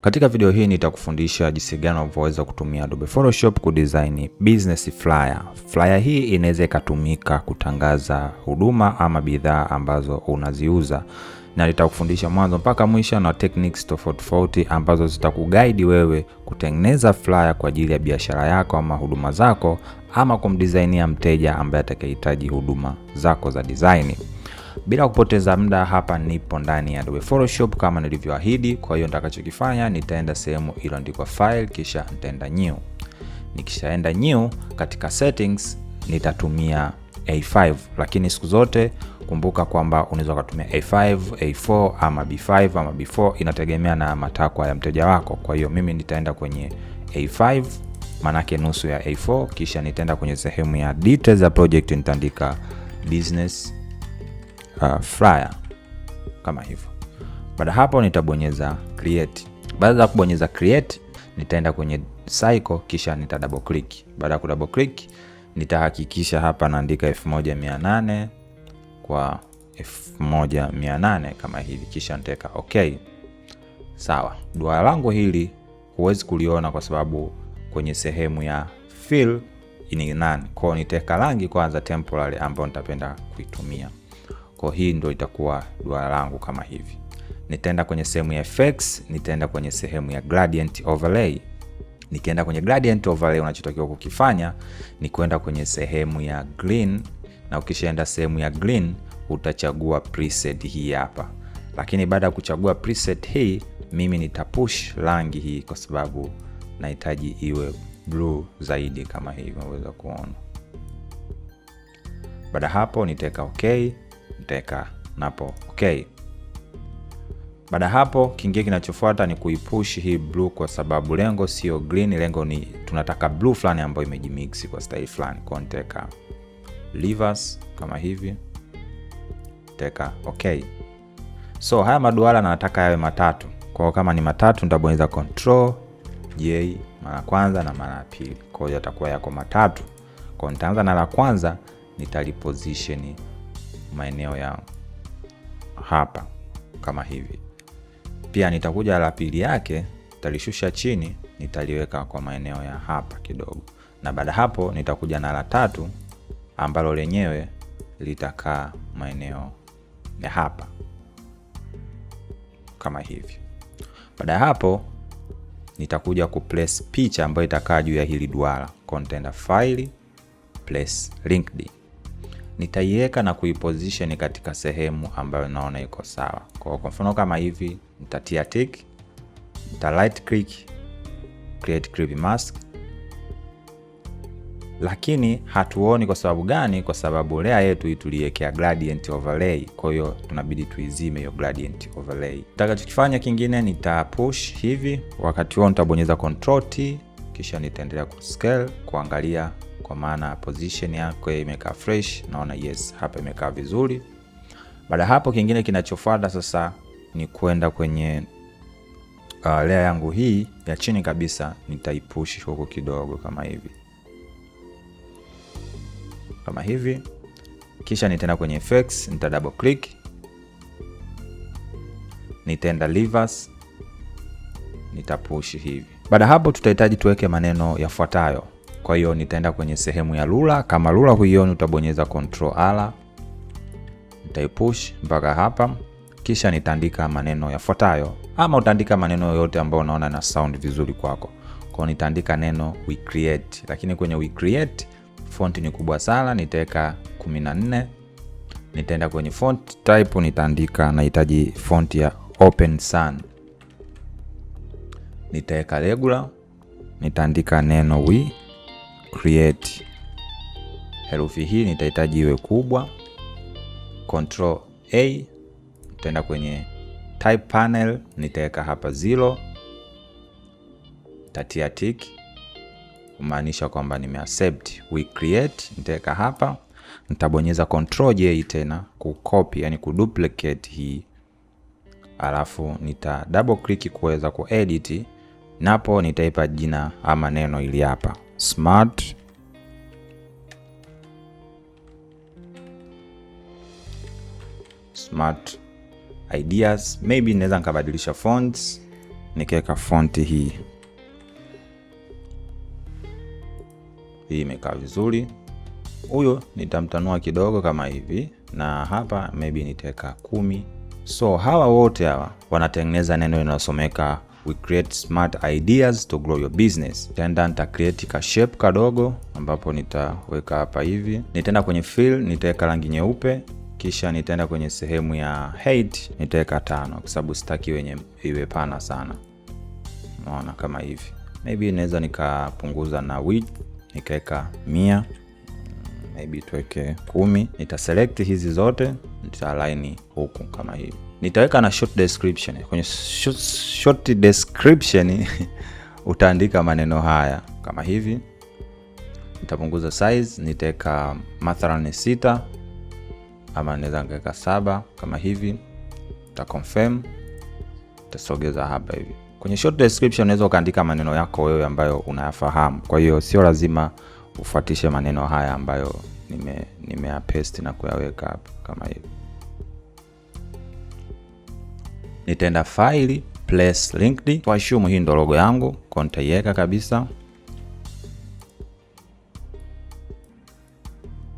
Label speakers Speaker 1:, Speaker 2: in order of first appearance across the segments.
Speaker 1: Katika video hii nitakufundisha jinsi gani unavyoweza kutumia Adobe Photoshop kudesign business flyer. Flyer hii inaweza ikatumika kutangaza huduma ama bidhaa ambazo unaziuza. Na nitakufundisha mwanzo mpaka mwisho na techniques tofauti ambazo zitakuguide wewe kutengeneza flyer kwa ajili ya biashara yako ama huduma zako ama kumdesignia mteja ambaye atakayehitaji huduma zako za design. Bila kupoteza muda, hapa nipo ndani ya Adobe Photoshop kama nilivyoahidi. Kwa hiyo nitakachokifanya, nitaenda sehemu iliyoandikwa file, kisha nitaenda new. Nikishaenda new, katika settings nitatumia A5, lakini siku zote kumbuka kwamba unaweza kutumia A5, A4 ama B5 ama B4, inategemea na matakwa ya mteja wako. Kwa hiyo mimi nitaenda kwenye A5, manake nusu ya A4, kisha nitaenda kwenye sehemu ya details ya project, nitaandika business flyer kama hivyo. Baada hapo nitabonyeza create. Baada ya kubonyeza create, nitaenda kwenye cycle, kisha nita double click. Baada ya ku double click, nitahakikisha hapa naandika 1800 kwa 1800 kama hivi, kisha nitaweka okay. Sawa. Duara langu hili huwezi kuliona kwa sababu kwenye sehemu ya fill ni none. Kwa nitaweka rangi kwanza temporary ambayo nitapenda kuitumia. Kwa hii ndio itakuwa duara langu kama hivi. Nitaenda kwenye sehemu ya effects, nitaenda kwenye sehemu ya gradient overlay. Nikienda kwenye gradient overlay, unachotakiwa kukifanya ni kwenda kwenye sehemu ya green, na ukishaenda sehemu ya green utachagua preset hii hapa. Lakini baada ya kuchagua preset hii, mimi nitapush rangi hii kwa sababu nahitaji iwe blue zaidi kama hivi unaweza kuona. Baada hapo nitaweka okay. Nitaweka napo okay. Baada hapo kingine kinachofuata ni kuipush hii blue kwa sababu lengo sio green, lengo ni tunataka blue fulani ambayo imejimix kwa style fulani. Kwa nitaweka reverse kama hivi. Nitaweka okay. So haya maduara nataka yawe matatu. Kwa kama ni matatu nitabonyeza Ctrl J mara kwanza na mara pili. Kwa hiyo yatakuwa yako matatu. Kwa nitaanza na la kwanza, nitaliposition maeneo ya hapa kama hivi. Pia nitakuja la pili yake, nitalishusha chini, nitaliweka kwa maeneo ya hapa kidogo. Na baada hapo nitakuja na la tatu ambalo lenyewe litakaa maeneo ya hapa kama hivi. Baada hapo nitakuja kuplace picha ambayo itakaa juu ya hili duara. Content file, place linked. Nitaiweka na kuiposition katika sehemu ambayo naona iko sawa. Kwa mfano kama hivi, nitatia tick, nita right click, create clip mask. Lakini hatuoni kwa sababu gani? Kwa sababu layer yetu tuliwekea gradient overlay. Kwa hiyo tunabidi tuizime hiyo gradient overlay. Nitakachokifanya kingine, nita push hivi. Wakati huo nitabonyeza Ctrl T, kisha nitaendelea kuscale kuangalia kwa maana position yako imekaa fresh. Naona yes, hapa imekaa vizuri. Baada hapo kingine kinachofuata sasa ni kwenda kwenye layer yangu hii ya chini kabisa, nitaipush huko kidogo kama hivi. Kama hivi. Kisha nitaenda kwenye effects, nita double click. Nitaenda reverse, nitapush hivi. Baada hapo tutahitaji tuweke maneno yafuatayo. Kwa hiyo nitaenda kwenye sehemu ya ruler. Kama ruler huioni, utabonyeza Ctrl R, nitaipush mpaka hapa, kisha nitaandika maneno yafuatayo, ama utaandika maneno yote ambayo unaona na sound vizuri kwako. Kwa hiyo nitaandika neno we create, lakini kwenye we create font ni kubwa sana, nitaweka 14. Nitaenda kwenye font type, nitaandika nahitaji font ya Open Sun. Nitaweka regular, nitaandika neno we create. Herufi hii nitahitaji iwe kubwa. Ctrl A, nitaenda kwenye type panel, nitaweka hapa 0. Nitatia tick kumaanisha kwamba nimeaccept we create. Nitaweka hapa, nitabonyeza Ctrl J tena kucopy, yani kuduplicate hii. Alafu nita double click kuweza kuedit. Napo nitaipa jina ama neno ili hapa smart ideas. Maybe naweza nikabadilisha fonts, nikaweka fonti hii imekaa vizuri. Huyo nitamtanua kidogo kama hivi, na hapa maybe nitaweka 10. So hawa wote hawa wanatengeneza neno linalosomeka we create smart ideas to grow your business. Nita create ka shape kadogo ambapo nitaweka hapa hivi. Nitaenda kwenye fill, nitaweka rangi nyeupe, kisha nitaenda kwenye sehemu ya height, nitaweka 5 kwa sababu sitaki iwe pana sana. Unaona kama hivi. Maybe naweza nikapunguza na width, nikaweka 100. Maybe tuweke 10. Nita select hizi zote, nita align huku kama hivi. Nitaweka na short description. Kwenye short description utaandika maneno haya kama hivi. Nitapunguza size, nitaweka mathalan 6 ama naweza nikaweka 7 kama hivi. Nita confirm, nitasogeza hapa hivi. Kwenye short description unaweza ukaandika maneno yako wewe ambayo unayafahamu. Kwa hiyo sio lazima ufuatishe maneno haya ambayo nimeyapaste na kuyaweka hapa kama hivi. Nitaenda file, place linked. Kwa assume hii ndo logo yangu, kwa nitaiweka kabisa.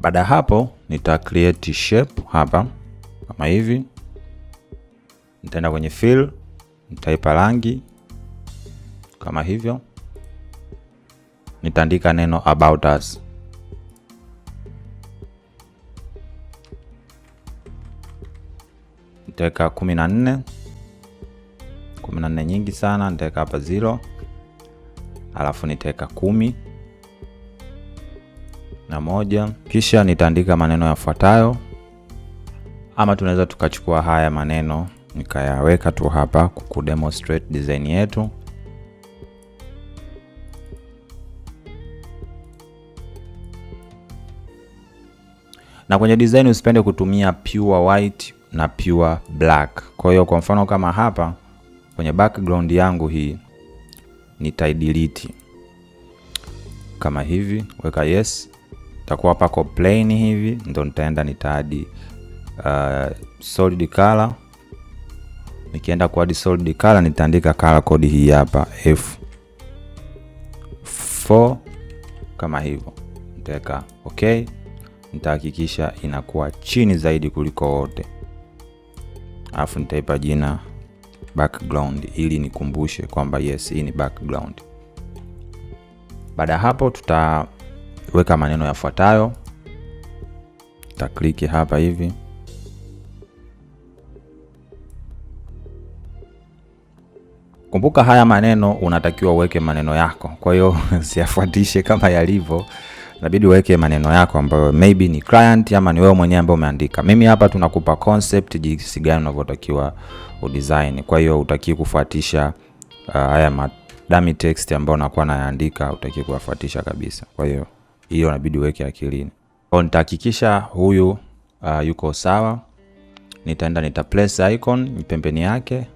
Speaker 1: Baada hapo nita create shape hapa kama hivi. Nitaenda kwenye fill, nitaipa rangi kama hivyo. Nitaandika neno about us. Nitaweka 14 nyingi sana, nitaweka hapa 0. Alafu nitaweka 10 na 1. Kisha nitaandika maneno yafuatayo, ama tunaweza tukachukua haya maneno nikayaweka tu hapa kudemonstrate design yetu. Na kwenye design usipende kutumia pure white na pure black. Kwa hiyo kwa mfano kama hapa kwenye background yangu hii nitaidelete kama hivi, weka yes. Itakuwa pako plain hivi, ndio nitaenda nitaadi solid color. Nikienda kuadi solid color nitaandika color code hii hapa F4 kama hivyo. Nitaweka okay. Nitahakikisha inakuwa chini zaidi kuliko wote. Alafu nitaipa jina background ili nikumbushe kwamba yes, hii ni background. Baada hapo tutaweka maneno yafuatayo. Click hapa hivi. Kumbuka haya maneno unatakiwa uweke maneno yako. Kwa hiyo siyafuatishe kama yalivyo. Inabidi uweke maneno yako ambayo maybe ni client ama ni wewe mwenyewe ambaye umeandika. Mimi hapa tunakupa concept jinsi gani unavyotakiwa udesign. Kwa hiyo utaki kufuatisha haya dummy text ambayo unakuwa naandika, utaki kufuatisha kabisa. Kwa hiyo hiyo inabidi uweke akilini. Kwa nitahakikisha huyu yuko sawa. Nitaenda nita place icon pembeni yake.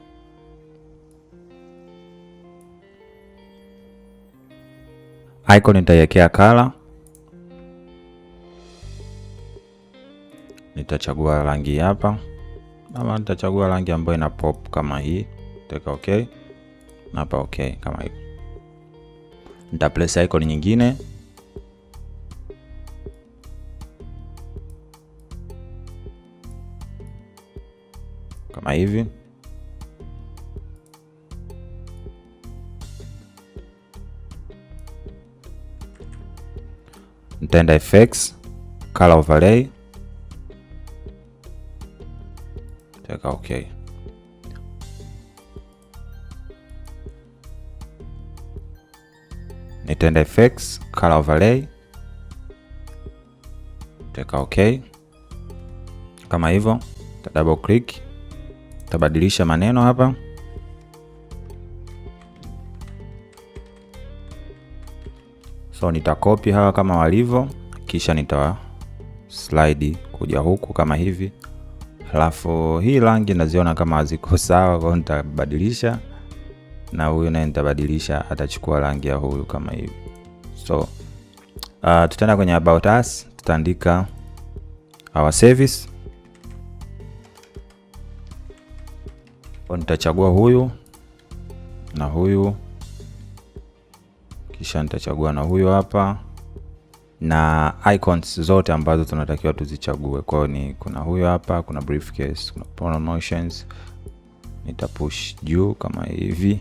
Speaker 1: Icon nitaiwekea color. Nitachagua rangi hapa. Ama nitachagua rangi ambayo ina pop kama hii. Nitaweka okay. Na hapa okay kama hivi. Nita place icon nyingine. Kama hivi. Nitaenda effects, color overlay. Teka okay. Nitaenda effects, color overlay. Teka okay. Kama hivyo, double click. Tabadilisha maneno hapa. So nitakopi hawa kama walivyo, kisha nita slide kuja huku kama hivi. Halafu hii rangi naziona kama haziko sawa, kwa nitabadilisha, na huyu naye nitabadilisha, atachukua rangi ya huyu kama hivi. So tutaenda kwenye about us, tutaandika our service. Kwa nitachagua huyu, na huyu, kisha nitachagua na huyu hapa, na icons zote ambazo tunatakiwa tuzichague. Kwa hiyo ni kuna huyu hapa, kuna briefcase, kuna promotions. Nitapush juu kama hivi,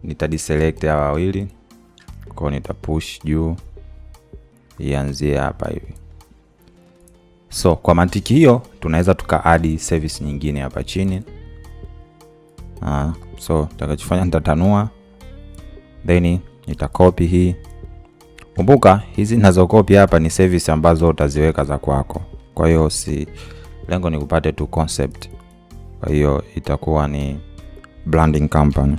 Speaker 1: nitadeselect hawa wawili, kwa hiyo nitapush juu ianzie hapa hivi. So kwa mantiki hiyo tunaweza tuka add service nyingine hapa chini. So nitakachofanya nitatanua, then nitacopy hii. Kumbuka hizi ninazokopi hapa ni service ambazo utaziweka za kwako. Kwa hiyo lengo ni kupate tu concept. Kwa hiyo itakuwa ni branding company.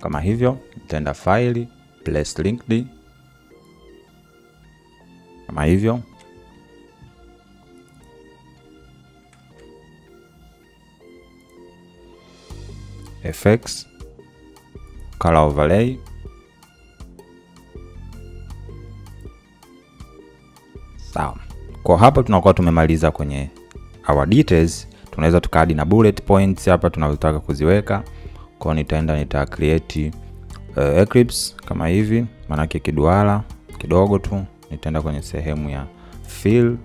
Speaker 1: Kama hivyo, nitaenda file, place linked. Kama hivyo. FX, color overlay. Sawa. Kwa hapa tunakuwa tumemaliza kwenye our details. Tunaweza tukaadi na bullet points hapa tunazotaka kuziweka. Kwa nita create eclipse kama hivi, maana yake kiduara kidogo tu. Nitaenda kwenye sehemu ya fill,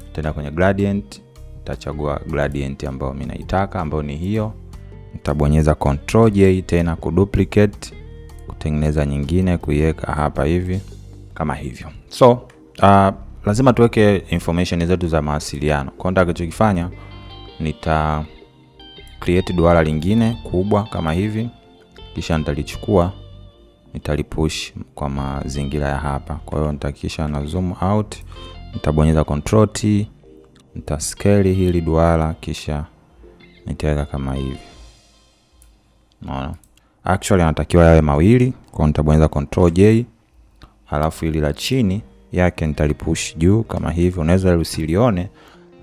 Speaker 1: nitaenda kwenye gradient, nitachagua gradient ambayo mimi naitaka, ambayo ni hiyo. Nitabonyeza Ctrl J tena kuduplicate, kutengeneza nyingine, kuiweka hapa hivi kama hivyo. So lazima tuweke information zetu za mawasiliano. Kwa hiyo nitakachokifanya, nita create duara lingine kubwa kama hivi, kisha nitalichukua, nitalipush kwa mazingira ya hapa. Kwa hiyo nitakisha na zoom out, nitabonyeza Ctrl T, nitascale hili duara, kisha nitaweka kama hivi. Unaona? Actually anatakiwa yawe mawili, kwa hiyo nitabonyeza Ctrl J, halafu hili la chini yake nitalipush juu kama hivi. Unaweza usilione,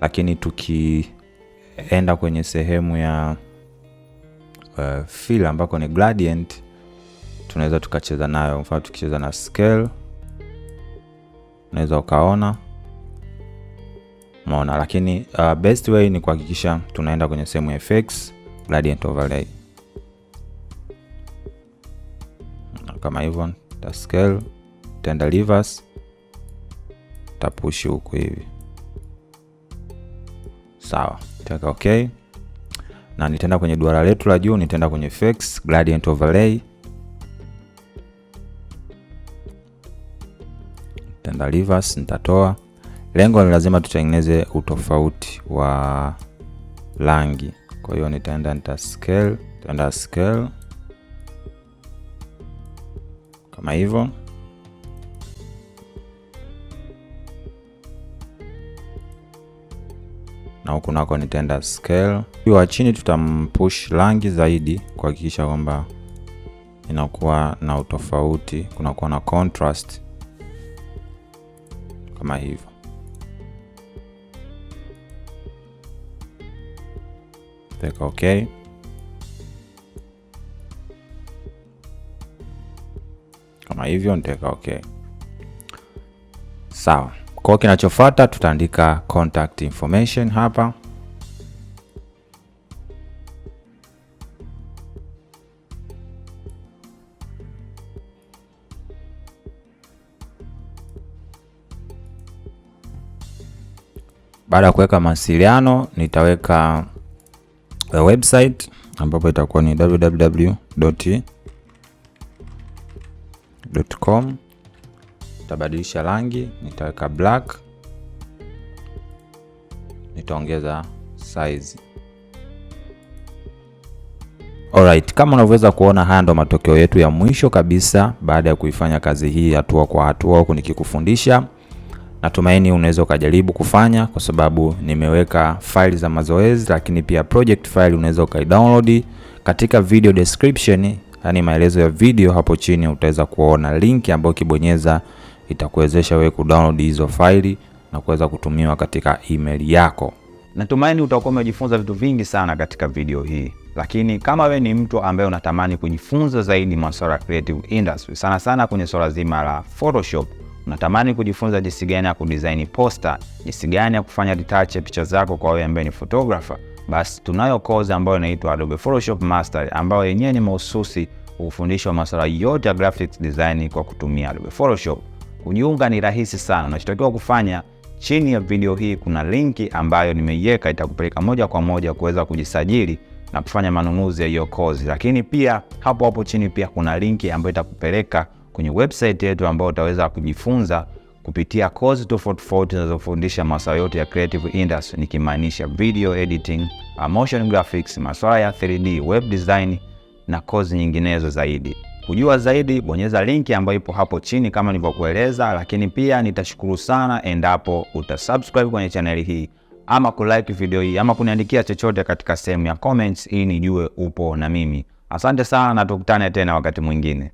Speaker 1: lakini tukienda kwenye sehemu ya fill ambako ni gradient, tunaweza tukacheza nayo. Mfano tukicheza na scale, unaweza ukaona. Umeona? Lakini best way ni kuhakikisha tunaenda kwenye sehemu ya FX, gradient overlay. Kama hivyo, ta scale, tenda reverse, tapush huko hivi. Sawa, nitaweka okay. Na nitaenda kwenye duara letu la juu, nitaenda kwenye FX, gradient overlay. Tenda reverse, nitatoa. Lengo ni lazima tutengeneze utofauti wa rangi. Kwa hiyo nitaenda scale kama hivyo. Na huku nako nitaenda scale. Huyo wa chini tutampush rangi zaidi kuhakikisha kwamba inakuwa na utofauti, kunakuwa na contrast kama hivyo. Teka okay. Kama hivyo nitaweka okay. Sawa. Kwa kinachofuata tutaandika contact information hapa. Baada ya kuweka mawasiliano, nitaweka website ambapo itakuwa ni www.com. Nitabadilisha rangi, nitaweka black. Nitaongeza size. Alright, kama unavyoweza kuona, haya ndo matokeo yetu ya mwisho kabisa baada ya kuifanya kazi hii hatua kwa hatua huku nikikufundisha. Natumaini unaweza ukajaribu kufanya, kwa sababu nimeweka file za mazoezi, lakini pia project file unaweza ukaidownload katika video description, yani maelezo ya video hapo chini utaweza kuona link ambayo ukibonyeza itakuwezesha wewe kudownload hizo file na kuweza kutumiwa katika email yako. Natumaini utakuwa umejifunza vitu vingi sana katika video hii. Lakini kama wewe ni mtu ambaye unatamani kujifunza zaidi masuala ya creative industry, sana sana kwenye swala zima la Photoshop, unatamani kujifunza jinsi gani ya kudesign poster, jinsi gani ya kufanya retouch ya picha zako kwa wewe ambaye ni photographer, basi tunayo course ambayo inaitwa Adobe Photoshop Mastery, ambayo yenyewe ni mahususi kufundisha masuala yote ya graphics design kwa kutumia Adobe Photoshop. Kujiunga ni rahisi sana. Unachotakiwa kufanya, chini ya video hii kuna linki ambayo nimeiweka, itakupeleka moja kwa moja kuweza kujisajili na kufanya manunuzi ya hiyo course. Lakini pia hapo chini pia kuna linki ambayo itakupeleka kwenye website yetu ambayo utaweza kujifunza kupitia course tofauti zinazofundisha masuala yote ya creative industry, nikimaanisha video editing, motion graphics, masuala ya 3D, web design na course nyinginezo zaidi. Kujua zaidi, bonyeza linki ambayo ipo hapo chini kama nilivyokueleza. Lakini pia nitashukuru sana endapo utasubscribe kwenye channel hii, ama kulike video hii, ama kuniandikia chochote katika sehemu ya comments ili nijue upo na mimi. Asante sana na tukutane tena wakati mwingine.